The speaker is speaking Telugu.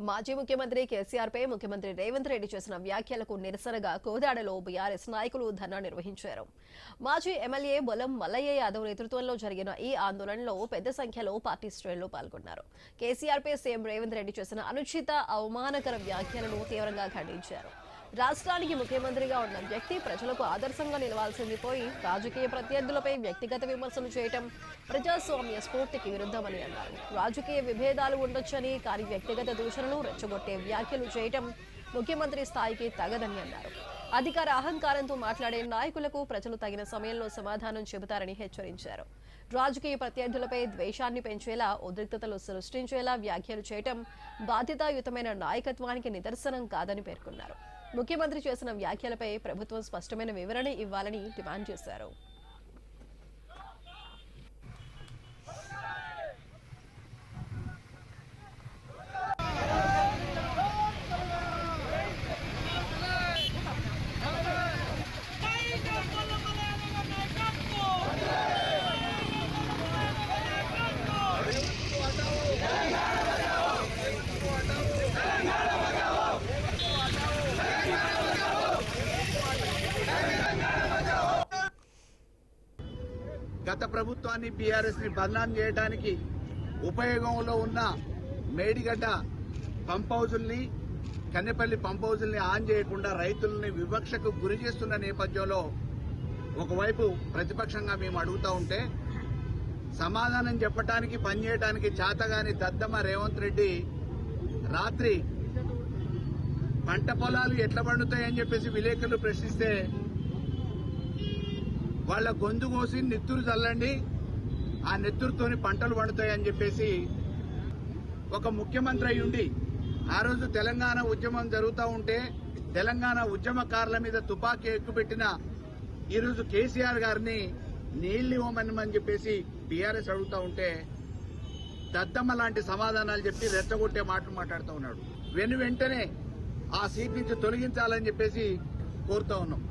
మాజీ ముఖ్యమంత్రి కేసీఆర్ పై ముఖ్యమంత్రి రేవంత్ రెడ్డి చేసిన వ్యాఖ్యలకు నిరసనగా కోదాడలో బీఆర్ఎస్ నాయకులు ధర్నా నిర్వహించారు. మాజీ ఎమ్మెల్యే బొలం మల్లయ్య యాదవ్ నేతృత్వంలో జరిగిన ఈ ఆందోళనలో పెద్ద సంఖ్యలో పార్టీ శ్రేణులు పాల్గొన్నారు. కేసీఆర్ పై సీఎం రేవంత్ రెడ్డి చేసిన అనుచిత, అవమానకర వ్యాఖ్యలను తీవ్రంగా ఖండించారు. రాష్ట్రానికి ముఖ్యమంత్రిగా ఉన్న వ్యక్తి ప్రజలకు ఆదర్శంగా నిలవాల్సింది పోయి రాజకీయ ప్రత్యర్థులపై వ్యక్తిగత విమర్శలు చేయడం ప్రజాస్వామ్య స్ఫూర్తికి విరుద్ధమని అన్నారు. రాజకీయ విభేదాలు ఉండొచ్చని, కానీ వ్యక్తిగత దూషణలు, రెచ్చగొట్టే వ్యాఖ్యలు చేయడం ముఖ్యమంత్రి స్థాయికి తగదని అన్నారు. అధికార అహంకారంతో మాట్లాడే నాయకులకు ప్రజలు తగిన సమయంలో సమాధానం చెబుతారని హెచ్చరించారు. రాజకీయ ప్రత్యర్థులపై ద్వేషాన్ని పెంచేలా, ఉద్రిక్తతలు సృష్టించేలా వ్యాఖ్యలు చేయడం బాధ్యతాయుతమైన నాయకత్వానికి నిదర్శనం కాదని పేర్కొన్నారు. ముఖ్యమంత్రి చేసిన వ్యాఖ్యలపై ప్రభుత్వం స్పష్టమైన వివరణ ఇవ్వాలని డిమాండ్ చేశారు. గత ప్రభుత్వాన్ని, బీఆర్ఎస్ ని బదనాం చేయడానికి ఉపయోగంలో ఉన్న మేడిగడ్డ పంప్ హౌజుల్ని, కన్నెపల్లి పంప్ హౌజుల్ని ఆన్ చేయకుండా రైతుల్ని వివక్షకు గురి చేస్తున్న నేపథ్యంలో ఒకవైపు ప్రతిపక్షంగా మేము అడుగుతా ఉంటే సమాధానం చెప్పడానికి, పనిచేయడానికి చేతగాని దద్దమ్మ రేవంత్ రెడ్డి రాత్రి పంట పొలాలు ఎట్లా పండుతాయని చెప్పేసి విలేకరులు ప్రశ్నిస్తే వాళ్ళ గొంతు కోసి నెత్తురు చల్లండి, ఆ నెత్తురుతోని పంటలు పండుతాయని చెప్పేసి ఒక ముఖ్యమంత్రి అయి ఉండి ఆ రోజు తెలంగాణ ఉద్యమం జరుగుతూ ఉంటే తెలంగాణ ఉద్యమకారుల మీద తుపాకీ ఎక్కుపెట్టిన ఈరోజు కేసీఆర్ గారిని నీళ్లు ఇవ్వమని చెప్పేసి బీఆర్ఎస్ అడుగుతూ ఉంటే దద్దమ్మ లాంటి సమాధానాలు చెప్పి రెచ్చగొట్టే మాటలు మాట్లాడుతూ ఉన్నాడు. వెంటనే ఆ సీట్ నుంచి తొలగించాలని చెప్పేసి కోరుతా ఉన్నాం.